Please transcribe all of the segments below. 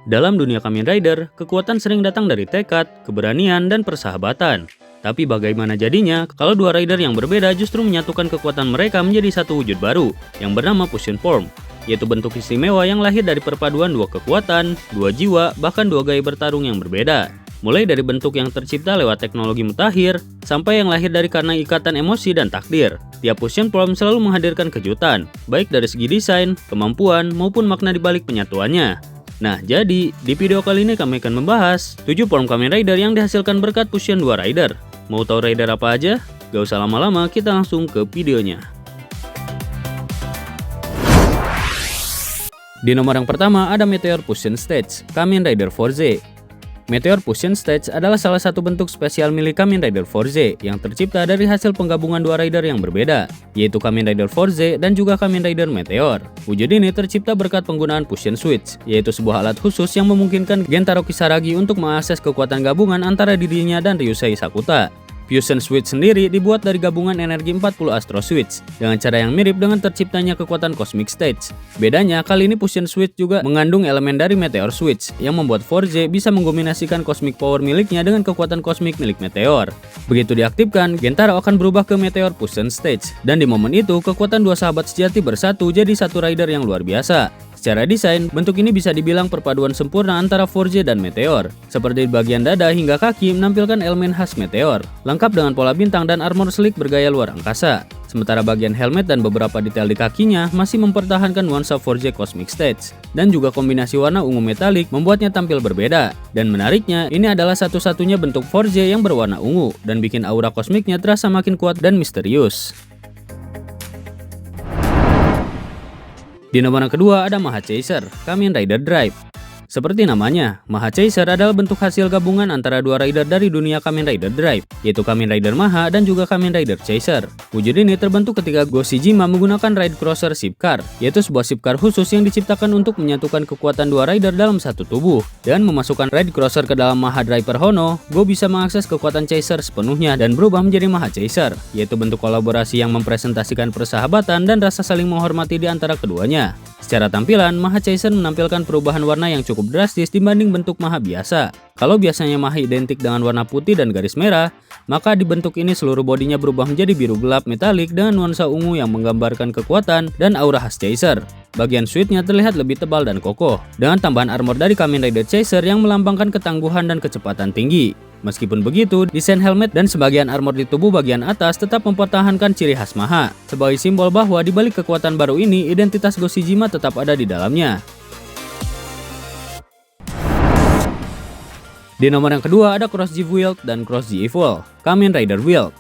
Dalam dunia Kamen Rider, kekuatan sering datang dari tekad, keberanian, dan persahabatan. Tapi bagaimana jadinya kalau dua rider yang berbeda justru menyatukan kekuatan mereka menjadi satu wujud baru yang bernama Fusion Form, yaitu bentuk istimewa yang lahir dari perpaduan dua kekuatan, dua jiwa, bahkan dua gaya bertarung yang berbeda. Mulai dari bentuk yang tercipta lewat teknologi mutakhir, sampai yang lahir dari karena ikatan emosi dan takdir. Tiap Fusion Form selalu menghadirkan kejutan, baik dari segi desain, kemampuan, maupun makna di balik penyatuannya. Nah, jadi di video kali ini kami akan membahas 7 form Kamen Rider yang dihasilkan berkat fusion dua rider. Mau tahu rider apa aja? Gak usah lama-lama, kita langsung ke videonya. Di nomor yang pertama ada Meteor Fusion Stage, Kamen Rider Forze. Meteor Fusion Stage adalah salah satu bentuk spesial milik Kamen Rider Forze yang tercipta dari hasil penggabungan dua rider yang berbeda, yaitu Kamen Rider Forze dan juga Kamen Rider Meteor. Wujud ini tercipta berkat penggunaan Fusion Switch, yaitu sebuah alat khusus yang memungkinkan Gentaro Kisaragi untuk mengakses kekuatan gabungan antara dirinya dan Ryusei Sakuta. Fusion Switch sendiri dibuat dari gabungan energi 40 Astro Switch dengan cara yang mirip dengan terciptanya kekuatan Cosmic Stage. Bedanya, kali ini Fusion Switch juga mengandung elemen dari Meteor Switch yang membuat Forze bisa mengkombinasikan Cosmic Power miliknya dengan kekuatan kosmik milik Meteor. Begitu diaktifkan, Gentaro akan berubah ke Meteor Fusion Stage, dan di momen itu kekuatan dua sahabat sejati bersatu jadi satu rider yang luar biasa. Secara desain, bentuk ini bisa dibilang perpaduan sempurna antara Forze dan Meteor. Seperti bagian dada hingga kaki menampilkan elemen khas Meteor, lengkap dengan pola bintang dan armor slick bergaya luar angkasa. Sementara bagian helmet dan beberapa detail di kakinya masih mempertahankan nuansa Forze Cosmic Stage. Dan juga kombinasi warna ungu metalik membuatnya tampil berbeda. Dan menariknya, ini adalah satu-satunya bentuk Forze yang berwarna ungu dan bikin aura kosmiknya terasa makin kuat dan misterius. Di nomor yang kedua ada Maha Chaser, Kamen Rider Drive. Seperti namanya, Maha Chaser adalah bentuk hasil gabungan antara dua rider dari dunia Kamen Rider Drive, yaitu Kamen Rider Maha dan juga Kamen Rider Chaser. Wujud ini terbentuk ketika Goshijima menggunakan Ride Crosser Shipcar, yaitu sebuah shipcar khusus yang diciptakan untuk menyatukan kekuatan dua rider dalam satu tubuh. Dengan memasukkan Ride Crosser ke dalam Maha Driver Hono, Go bisa mengakses kekuatan Chaser sepenuhnya dan berubah menjadi Maha Chaser, yaitu bentuk kolaborasi yang mempresentasikan persahabatan dan rasa saling menghormati di antara keduanya. Secara tampilan, Maha Chaser menampilkan perubahan warna yang cukup drastis dibanding bentuk Maha biasa. Kalau biasanya Maha identik dengan warna putih dan garis merah, maka di bentuk ini seluruh bodinya berubah menjadi biru gelap metalik dengan nuansa ungu yang menggambarkan kekuatan dan aura khas Chaser. Bagian suitnya terlihat lebih tebal dan kokoh, dengan tambahan armor dari Kamen Rider Chaser yang melambangkan ketangguhan dan kecepatan tinggi. Meskipun begitu, desain helmet dan sebagian armor di tubuh bagian atas tetap mempertahankan ciri khas Maha, sebagai simbol bahwa di balik kekuatan baru ini, identitas Goshijima tetap ada di dalamnya. Di nomor yang kedua ada Cross G Build dan Cross G Evil, Kamen Rider Build.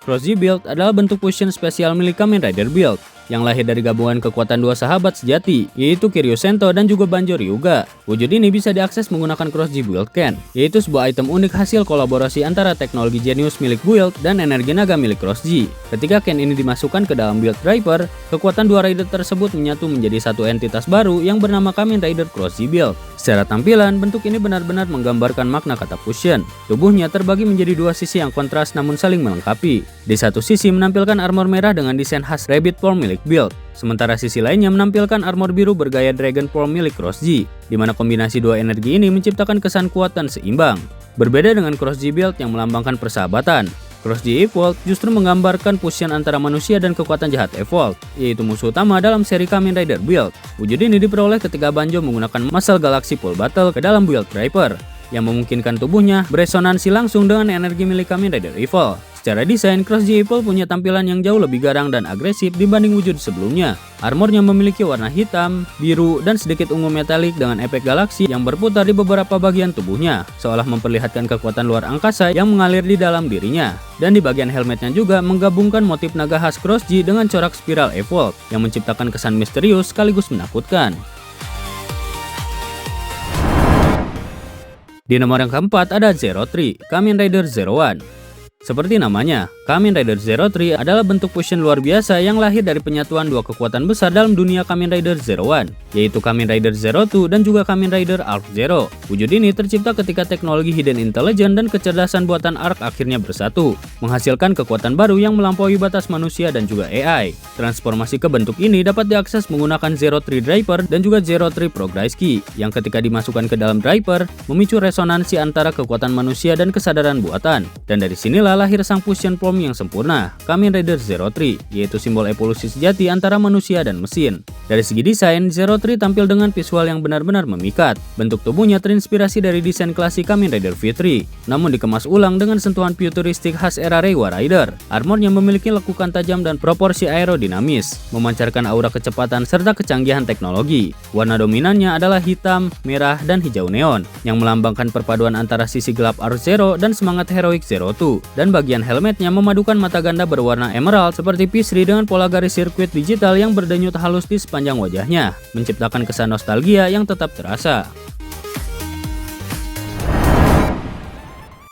Cross G Build adalah bentuk fusion spesial milik Kamen Rider Build yang lahir dari gabungan kekuatan dua sahabat sejati, yaitu Kiryu Sento dan juga Banjo Ryuga. Wujud ini bisa diakses menggunakan Cross G Build Can, yaitu sebuah item unik hasil kolaborasi antara teknologi Genius milik Build dan energi naga milik Cross G. Ketika Can ini dimasukkan ke dalam Build Driver, kekuatan dua rider tersebut menyatu menjadi satu entitas baru yang bernama Kamen Rider Cross G Build. Secara tampilan, bentuk ini benar-benar menggambarkan makna kata fusion. Tubuhnya terbagi menjadi dua sisi yang kontras namun saling melengkapi. Di satu sisi menampilkan armor merah dengan desain khas Rabbit Form milik Build, sementara sisi lainnya menampilkan armor biru bergaya Dragon Form milik Cross G, di mana kombinasi dua energi ini menciptakan kesan kuat dan seimbang. Berbeda dengan Cross G Build yang melambangkan persahabatan, Cross G Evolved justru menggambarkan fusion antara manusia dan kekuatan jahat Evolved, yaitu musuh utama dalam seri Kamen Rider Build. Wujud ini diperoleh ketika Banjo menggunakan Muscle Galaxy Full Battle ke dalam Build Driver, yang memungkinkan tubuhnya beresonansi langsung dengan energi milik Kamen Rider Evil. Secara desain, Cross G Evil punya tampilan yang jauh lebih garang dan agresif dibanding wujud sebelumnya. Armornya memiliki warna hitam, biru, dan sedikit ungu metalik dengan efek galaksi yang berputar di beberapa bagian tubuhnya, seolah memperlihatkan kekuatan luar angkasa yang mengalir di dalam dirinya. Dan di bagian helmetnya juga menggabungkan motif naga khas Cross G dengan corak spiral Evolve yang menciptakan kesan misterius sekaligus menakutkan. Di nomor yang keempat ada Zero Three, Kamen Rider Zero One. Seperti namanya, Kamen Rider Zero Three adalah bentuk fusion luar biasa yang lahir dari penyatuan dua kekuatan besar dalam dunia Kamen Rider Zero One, yaitu Kamen Rider Zero Two dan juga Kamen Rider Arc Zero. Wujud ini tercipta ketika teknologi Hidden Intelligence dan kecerdasan buatan Arc akhirnya bersatu, menghasilkan kekuatan baru yang melampaui batas manusia dan juga AI. Transformasi ke bentuk ini dapat diakses menggunakan Zero Three Driver dan juga Zero Three Progress Key, yang ketika dimasukkan ke dalam driver, memicu resonansi antara kekuatan manusia dan kesadaran buatan. Dan dari sinilah lahir sang fusion form yang sempurna, Kamen Rider Zero Three, yaitu simbol evolusi sejati antara manusia dan mesin. Dari segi desain, Zero Three tampil dengan visual yang benar-benar memikat. Bentuk tubuhnya terinspirasi dari desain klasik Kamen Rider V3, namun dikemas ulang dengan sentuhan futuristik khas era Reiwa Rider. Armornya memiliki lekukan tajam dan proporsi aerodinamis, memancarkan aura kecepatan serta kecanggihan teknologi. Warna dominannya adalah hitam, merah, dan hijau neon, yang melambangkan perpaduan antara sisi gelap Arc Zero dan semangat heroik Zero Two. Dan bagian helmetnya memadukan mata ganda berwarna emerald seperti P3 dengan pola garis sirkuit digital yang berdenyut halus di sepanjang wajahnya, menciptakan kesan nostalgia yang tetap terasa.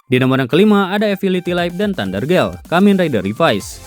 Di nomor yang kelima ada Evility Life dan Thunder Gale, Kamen Rider Revice.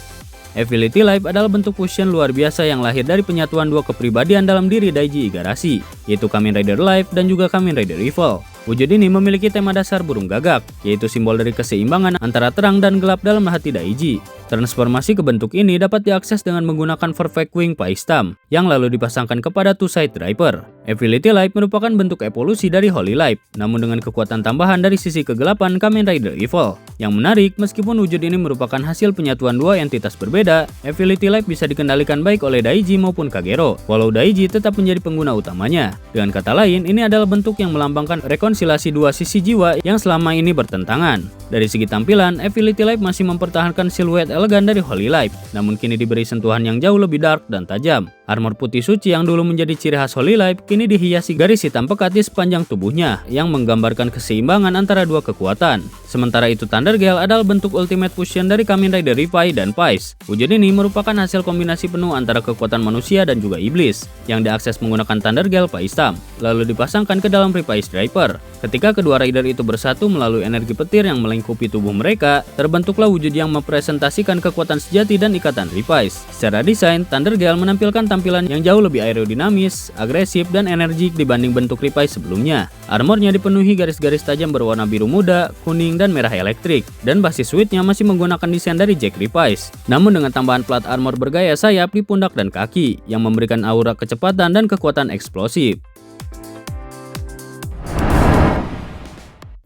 Evility Life adalah bentuk fusion luar biasa yang lahir dari penyatuan dua kepribadian dalam diri Daiji Igarashi, yaitu Kamen Rider Life dan juga Kamen Rider Evil. Wujud ini memiliki tema dasar burung gagak, yaitu simbol dari keseimbangan antara terang dan gelap dalam hati Daiji. Transformasi ke bentuk ini dapat diakses dengan menggunakan Perfect Wing Paistam, yang lalu dipasangkan kepada Two Side Driver. Evility Life merupakan bentuk evolusi dari Holy Life, namun dengan kekuatan tambahan dari sisi kegelapan Kamen Rider Evil. Yang menarik, meskipun wujud ini merupakan hasil penyatuan dua entitas berbeda, Evility Life bisa dikendalikan baik oleh Daiji maupun Kagero, walau Daiji tetap menjadi pengguna utamanya. Dengan kata lain, ini adalah bentuk yang melambangkan rekonsiliasi dua sisi jiwa yang selama ini bertentangan. Dari segi tampilan, Evility Life masih mempertahankan siluet elegan dari Holy Life, namun kini diberi sentuhan yang jauh lebih dark dan tajam. Armor putih suci yang dulu menjadi ciri khas Holy Life kini dihiasi garis hitam pekat di sepanjang tubuhnya yang menggambarkan keseimbangan antara dua kekuatan. Sementara itu Thunder Gale adalah bentuk ultimate fusion dari Kamen Rider Revice dan Vice. Wujud ini merupakan hasil kombinasi penuh antara kekuatan manusia dan juga iblis yang diakses menggunakan Thunder Gale Paistam, lalu dipasangkan ke dalam Revice Driver. Ketika kedua rider itu bersatu melalui energi petir yang melingkupi tubuh mereka, terbentuklah wujud yang mempresentasikan kekuatan sejati dan ikatan Revice. Secara desain, Thunder Gale menampilkan tampilan yang jauh lebih aerodinamis, agresif, dan energik dibanding bentuk Revice sebelumnya. Armornya dipenuhi garis-garis tajam berwarna biru muda, kuning, dan merah elektrik, dan basis suitnya masih menggunakan desain dari Jack Revice. Namun dengan tambahan plat armor bergaya sayap di pundak dan kaki, yang memberikan aura kecepatan dan kekuatan eksplosif.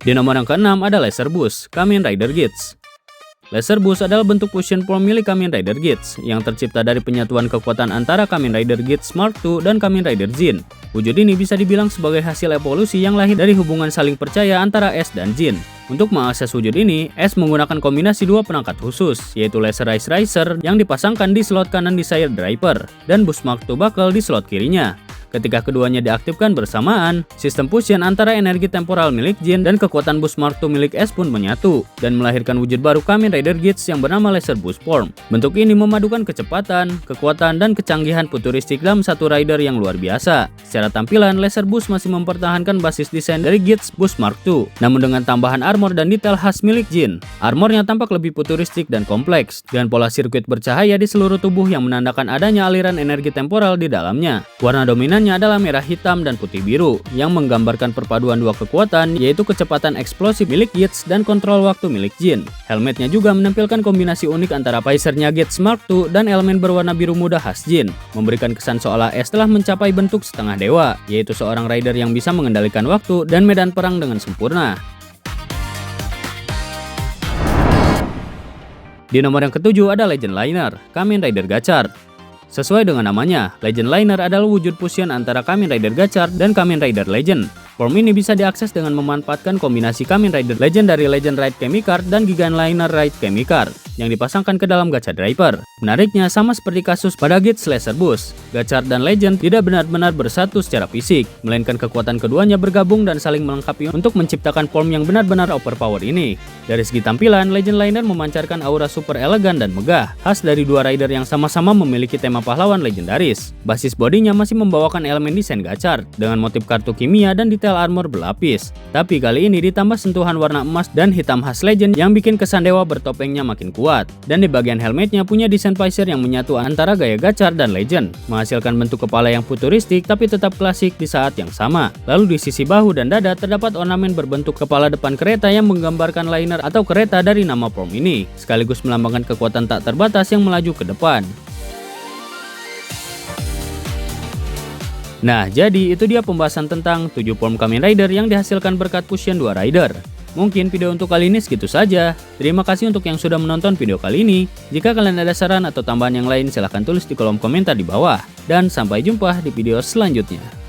Di nomor yang ke-6 ada Laser Boost, Kamen Rider Geats. Laser Boost adalah bentuk fusion form milik Kamen Rider Geats yang tercipta dari penyatuan kekuatan antara Kamen Rider Geats Mark II dan Kamen Rider Jin. Wujud ini bisa dibilang sebagai hasil evolusi yang lahir dari hubungan saling percaya antara S dan Jin. Untuk mengakses wujud ini, S menggunakan kombinasi dua perangkat khusus, yaitu Laserized Riser yang dipasangkan di slot kanan di Sire Driver dan Boost Mark II Buckle di slot kirinya. Ketika keduanya diaktifkan bersamaan, sistem fusion antara energi temporal milik Jin dan kekuatan Boost Mark II milik S pun menyatu dan melahirkan wujud baru Kamen Rider Geats yang bernama Laser Boost Form. Bentuk ini memadukan kecepatan, kekuatan, dan kecanggihan futuristik dalam satu rider yang luar biasa. Secara tampilan, Laser Boost masih mempertahankan basis desain dari Geats Boost Mark II, namun dengan tambahan armor dan detail khas milik Jin. Armornya tampak lebih futuristik dan kompleks, dengan pola sirkuit bercahaya di seluruh tubuh yang menandakan adanya aliran energi temporal di dalamnya. Warna dominan adalah merah, hitam, dan putih biru yang menggambarkan perpaduan dua kekuatan, yaitu kecepatan eksplosif milik Geats dan kontrol waktu milik Jin. Helmetnya juga menampilkan kombinasi unik antara visornya Geats Mark II dan elemen berwarna biru muda khas Jin, memberikan kesan seolah S telah mencapai bentuk setengah dewa, yaitu seorang rider yang bisa mengendalikan waktu dan medan perang dengan sempurna. Di nomor yang ke-7 ada Legend Liner, Kamen Rider Gachard. Sesuai dengan namanya, Legend Liner adalah wujud fusion antara Kamen Rider Gachard dan Kamen Rider Legend. Form ini bisa diakses dengan memanfaatkan kombinasi Kamen Rider Legend dari Legend Ride Chemicard dan Gigan Liner Ride Chemicard yang dipasangkan ke dalam gacha driver. Menariknya, sama seperti kasus pada Geats Laser Boost, Gachard dan Legend tidak benar-benar bersatu secara fisik, melainkan kekuatan keduanya bergabung dan saling melengkapi untuk menciptakan form yang benar-benar overpower ini. Dari segi tampilan, Legend Liner memancarkan aura super elegan dan megah, khas dari dua rider yang sama-sama memiliki tema pahlawan legendaris. Basis bodinya masih membawakan elemen desain Gachard, dengan motif kartu kimia dan detail detail armor berlapis. Tapi kali ini ditambah sentuhan warna emas dan hitam khas legend yang bikin kesan dewa bertopengnya makin kuat. Dan di bagian helmetnya punya desain visor yang menyatu antara gaya gachar dan legend, menghasilkan bentuk kepala yang futuristik tapi tetap klasik di saat yang sama. Lalu di sisi bahu dan dada terdapat ornamen berbentuk kepala depan kereta yang menggambarkan liner atau kereta dari nama Prom ini, sekaligus melambangkan kekuatan tak terbatas yang melaju ke depan. Nah, jadi itu dia pembahasan tentang 7 form Kamen Rider yang dihasilkan berkat fusion 2 rider. Mungkin video untuk kali ini segitu saja. Terima kasih untuk yang sudah menonton video kali ini. Jika kalian ada saran atau tambahan yang lain, silahkan tulis di kolom komentar di bawah. Dan sampai jumpa di video selanjutnya.